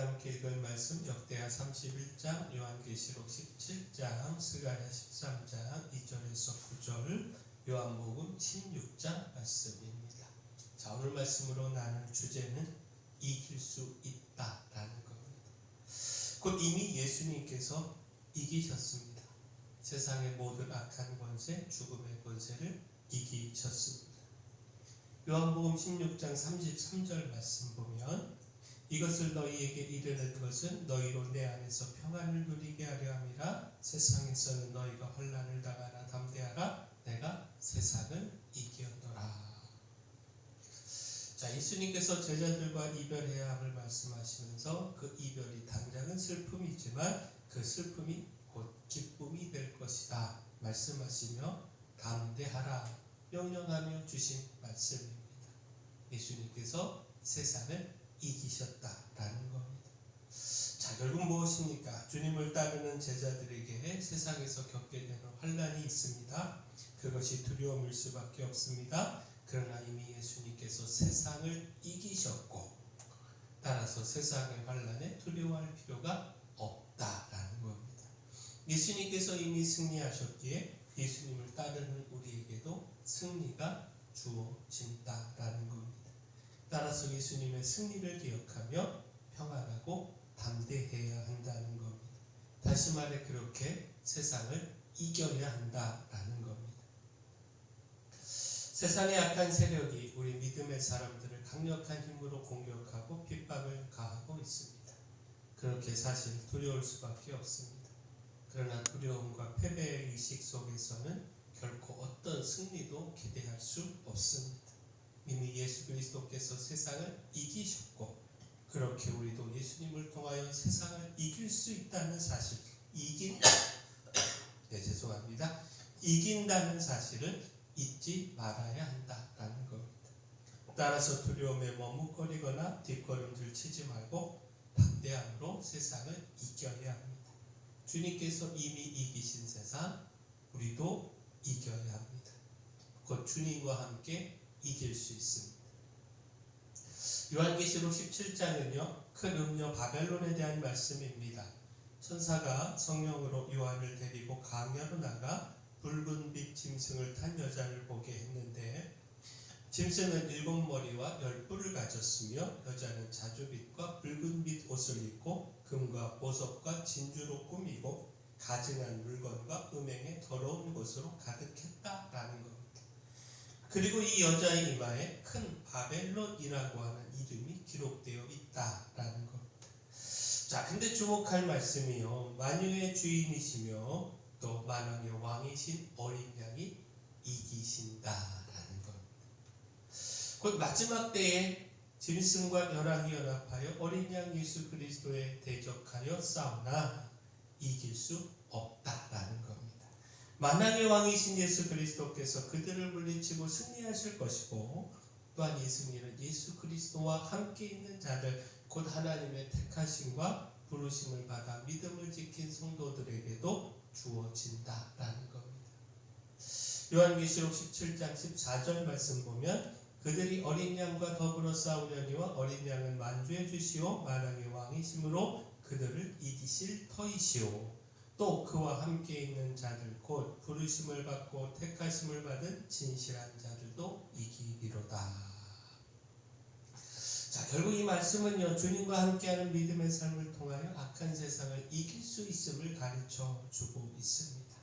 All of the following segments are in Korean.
함께 읽을 말씀 역대하 31장, 요한계시록 17장, 스가랴 13장 2절에서 9절, 요한복음 16장 말씀입니다. 자, 오늘 말씀으로 나눌 주제는 이길 수 있다라는 겁니다. 곧 이미 예수님께서 이기셨습니다. 세상의 모든 악한 권세, 죽음의 권세를 이기셨습니다. 요한복음 16장 33절 말씀 보면 이것을 너희에게 이르는 것은 너희로 내 안에서 평안을 누리게 하려 함이라. 세상에서는 너희가 환난을 당하나 담대하라. 내가 세상을 이겼노라. 자, 예수님께서 제자들과 이별해야 함을 말씀하시면서 그 이별이 당장은 슬픔이지만 그 슬픔이 곧 기쁨이 될 것이다 말씀하시며 담대하라 명령하며 주신 말씀입니다. 예수님께서 세상을 이기셨다라는 겁니다. 자, 결국 무엇입니까? 주님을 따르는 제자들에게 세상에서 겪게 되는 환난이 있습니다. 그것이 두려움일 수밖에 없습니다. 그러나 이미 예수님께서 세상을 이기셨고 따라서 세상의 환난에 두려워할 필요가 없다라는 겁니다. 예수님께서 이미 승리하셨기에 예수님을 따르는 우리에게도 승리가 주어진다라는 겁니다. 따라서 예수님의 승리를 기억하며 평안하고 담대해야 한다는 겁니다. 다시 말해 그렇게 세상을 이겨야 한다라는 겁니다. 세상의 악한 세력이 우리 믿음의 사람들을 강력한 힘으로 공격하고 핍박을 가하고 있습니다. 그렇게 사실 두려울 수밖에 없습니다. 그러나 두려움과 패배의 의식 속에서는 결코 어떤 승리도 기대할 수 없습니다. 이미 예수 그리스도께서 세상을 이기셨고 그렇게 우리도 예수님을 통하여 세상을 이길 수 있다는 사실, 이긴다는 사실을 잊지 말아야 한다라는 겁니다. 따라서 두려움에 머뭇거리거나 뒷걸음질 치지 말고 담대함으로 세상을 이겨야 합니다. 주님께서 이미 이기신 세상, 우리도 이겨야 합니다. 곧 주님과 함께 이길 수 있습니다. 요한계시록 17장은요, 큰 음녀 바벨론에 대한 말씀입니다. 천사가 성령으로 요한을 데리고 광야로 나가 붉은 빛 짐승을 탄 여자를 보게 했는데 짐승은 7머리와 10뿔을 가졌으며 여자는 자주빛과 붉은 빛 옷을 입고 금과 보석과 진주로 꾸미고 가증한 물건과 음행의 더러운 것으로 가득했다라는 겁니다. 그리고 이 여자의 이마에 큰 바벨론이라고 하는 이름이 기록되어 있다라는 겁니다. 자, 근데 주목할 말씀이요, 만유의 주인이시며 또 만왕의 왕이신 어린 양이 이기신다라는 겁니다. 곧 마지막 때에 짐승과 벼랑이 연합하여 어린 양 예수 그리스도에 대적하여 싸우나 이길 수 없다라는 겁니다. 만왕의 왕이신 예수 그리스도께서 그들을 물리치고 승리하실 것이고 또한 이 승리는 예수 그리스도와 함께 있는 자들, 곧 하나님의 택하심과 부르심을 받아 믿음을 지킨 성도들에게도 주어진다라는 겁니다. 요한계시록 17장 14절 말씀 보면 그들이 어린 양과 더불어 싸우려니와 어린 양은 만주해 주시오 만왕의 왕이심으로 그들을 이기실 터이시오 또 그와 함께 있는 자들 곧 부르심을 받고 택하심을 받은 진실한 자들도 이기리로다. 자, 결국 이 말씀은요, 주님과 함께하는 믿음의 삶을 통하여 악한 세상을 이길 수 있음을 가르쳐 주고 있습니다.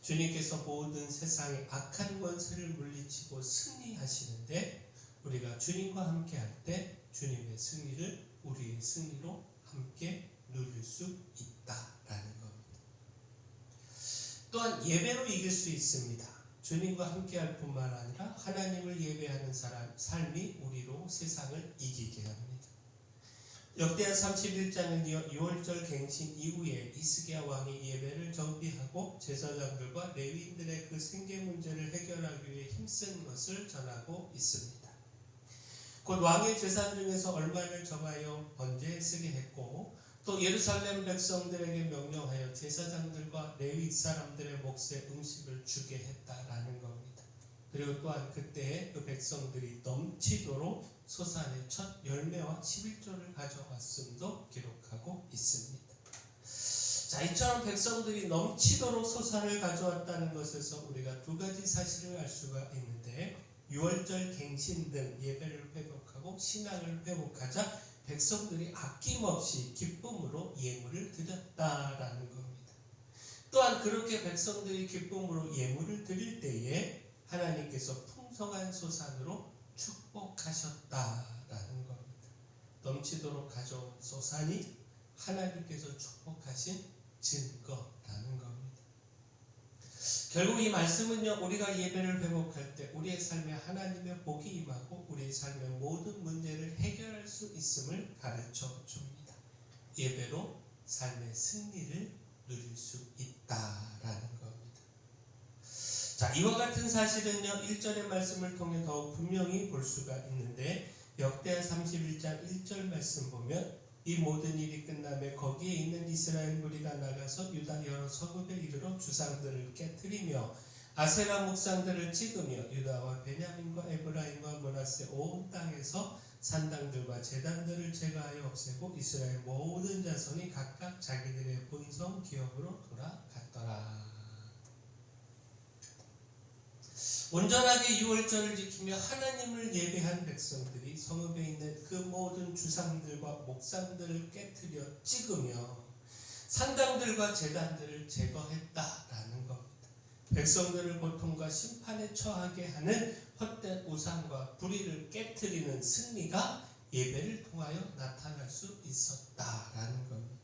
주님께서 모든 세상의 악한 권세를 물리치고 승리하시는데 우리가 주님과 함께할 때 주님의 승리를 우리의 승리로 함께 누릴 수 있다라는 겁니다. 또한 예배로 이길 수 있습니다. 주님과 함께할 뿐만 아니라 하나님을 예배하는 삶이 우리로 세상을 이기게 합니다. 역대하 31장은요, 6월절 갱신 이후에 이스기야 왕이 예배를 정비하고 제사장들과 레위인들의 그 생계 문제를 해결하기 위해 힘쓴 것을 전하고 있습니다. 곧 왕의 재산 중에서 얼마를 정하여 번제에 쓰게 했고 또 예루살렘 백성들에게 명령하여 제사장들과 레위 사람들의 몫에 음식을 주게 했다라는 겁니다. 그리고 또한 그때 그 백성들이 넘치도록 소산의 첫 열매와 11조를 가져왔음도 기록하고 있습니다. 자, 이처럼 백성들이 넘치도록 소산을 가져왔다는 것에서 우리가 두 가지 사실을 알 수가 있는데, 유월절 갱신 등 예배를 회복하고 신앙을 회복하자 백성들이 아낌없이 기쁨으로 예물을 드렸다라는 겁니다. 또한 그렇게 백성들이 기쁨으로 예물을 드릴 때에 하나님께서 풍성한 소산으로 축복하셨다라는 겁니다. 넘치도록 가져온 소산이 하나님께서 축복하신 증거라는 겁니다. 결국 이 말씀은요, 우리가 예배를 회복할 때 우리의 삶에 하나님의 복이 임하고 우리의 삶의 모든 문제를 해결할 수 있음을 가르쳐 줍니다. 예배로 삶의 승리를 누릴 수 있다라는 겁니다. 자, 이와 같은 사실은요, 1절의 말씀을 통해 더욱 분명히 볼 수가 있는데, 역대하 31장 1절 말씀 보면 이 모든 일이 끝나며 거기에 있는 이스라엘 무리가 나가서 유다 여러 서급에 이르러 주상들을 깨뜨리며 아세라 목상들을 찍으며 유다와 베냐민과 에브라임과 므낫세 온 땅에서 산당들과 제단들을 제거하여 없애고 이스라엘 모든 자손이 각각 자기들의 본성 기업으로 돌아갔더라. 온전하게 유월절을 지키며 하나님을 예배한 백성들이 성읍에 있는 그 모든 주상들과 목상들을 깨뜨려 찍으며 산당들과 제단들을 제거했다라는 겁니다. 백성들을 고통과 심판에 처하게 하는 헛된 우상과 불의를 깨뜨리는 승리가 예배를 통하여 나타날 수 있었다라는 겁니다.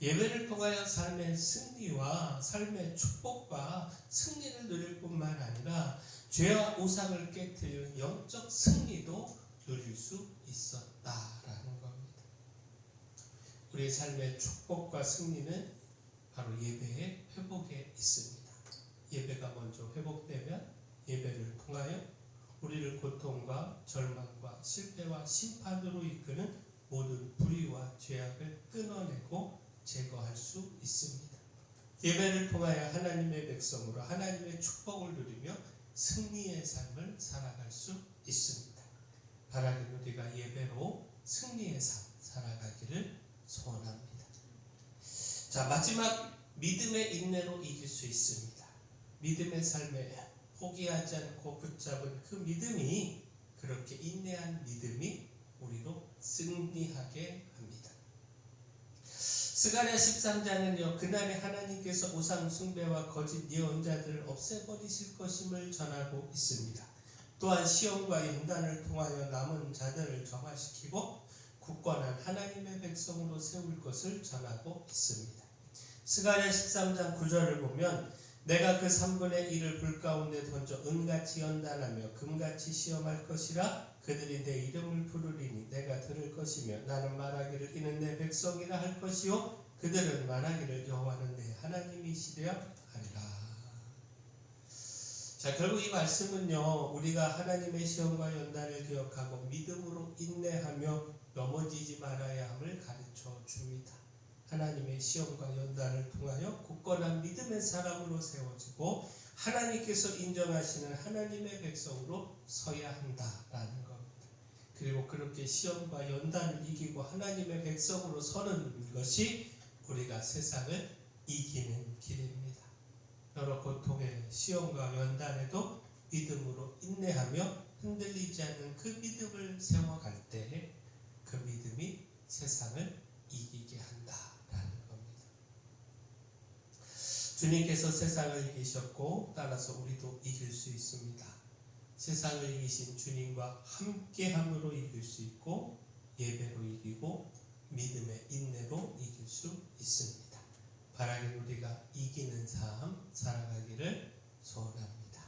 예배를 통하여 삶의 승리와 삶의 축복과 승리를 누릴 뿐만 아니라 죄와 우상을 깨뜨리는 영적 승리도 누릴 수 있었다라는 겁니다. 우리의 삶의 축복과 승리는 바로 예배의 회복에 있습니다. 예배가 먼저 회복되면 예배를 통하여 우리를 고통과 절망과 실패와 심판으로 이끄는 모든 불의와 죄악을 끊어내고 제거할 수 있습니다. 예배를 통하여 하나님의 백성으로 하나님의 축복을 누리며 승리의 삶을 살아갈 수 있습니다. 바라기는 우리가 예배로 승리의 삶 살아가기를 소원합니다. 자, 마지막 믿음의 인내로 이길 수 있습니다. 믿음의 삶에 포기하지 않고 붙잡은 그 믿음이, 그렇게 인내한 믿음이 우리로 승리하게 합니다. 스가랴 13장은요, 그날에 하나님께서 우상 숭배와 거짓 예언자들을 없애버리실 것임을 전하고 있습니다. 또한 시온과 연단을 통하여 남은 자들을 정화시키고 굳건한 하나님의 백성으로 세울 것을 전하고 있습니다. 스가랴 13장 9절을 보면 내가 그 3분의 1을 불 가운데 던져 은같이 연단하며 금같이 시험할 것이라. 그들이 내 이름을 부르리니 내가 들을 것이며 나는 말하기를 이는 내 백성이라 할 것이요 그들은 말하기를 여호와는 내 하나님이시되어 하리라. 자, 결국 이 말씀은요, 우리가 하나님의 시험과 연단을 기억하고 믿음으로 인내하며 넘어지지 말아야 함을 가르쳐 줍니다. 하나님의 시험과 연단을 통하여 굳건한 믿음의 사람으로 세워지고 하나님께서 인정하시는 하나님의 백성으로 서야 한다라는 겁니다. 그리고 그렇게 시험과 연단을 이기고 하나님의 백성으로 서는 것이 우리가 세상을 이기는 길입니다. 여러 고통의 시험과 연단에도 믿음으로 인내하며 흔들리지 않는 그 믿음을 세워갈 때 그 믿음이 세상을 이기게 한다라는 겁니다. 주님께서 세상을 이기셨고 따라서 우리도 이길 수 있습니다. 세상을 이기신 주님과 함께함으로 이길 수 있고 예배로 이기고 믿음의 인내로 이길 수 있습니다. 바라기는 우리가 이기는 삶 살아가기를 소원합니다.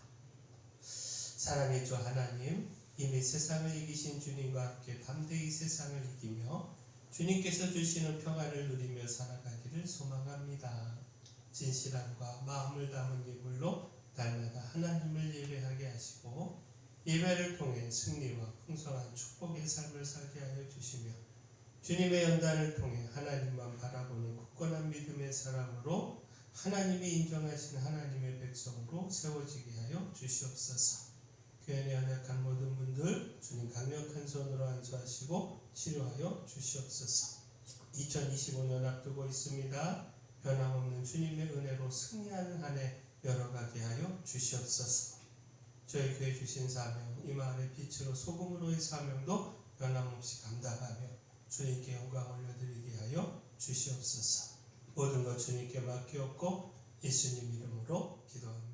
사랑의 주 하나님, 이미 세상을 이기신 주님과 함께 담대히 세상을 이기며 주님께서 주시는 평안을 누리며 살아가기를 소망합니다. 진실함과 마음을 담은 예물로 날마다 하나님을 예배하게 하시고 예배를 통해 승리와 풍성한 축복의 삶을 살게 하여 주시며 주님의 연단을 통해 하나님만 바라보는 굳건한 믿음의 사람으로 하나님이 인정하신 하나님의 백성으로 세워지게 하여 주시옵소서. 교회 내 연약한 모든 분들 주님 강력한 손으로 안수하시고 치료하여 주시옵소서. 2025년 앞두고 있습니다. 변함없는 주님의 은혜로 승리하는 한 해 열어가게 하여 주시옵소서. 저희 교회 주신 사명, 이 마을의 빛으로 소금으로의 사명도 변함없이 감당하며 주님께 영광 올려드리게 하여 주시옵소서. 모든 것 주님께 맡기옵고 예수님 이름으로 기도합니다.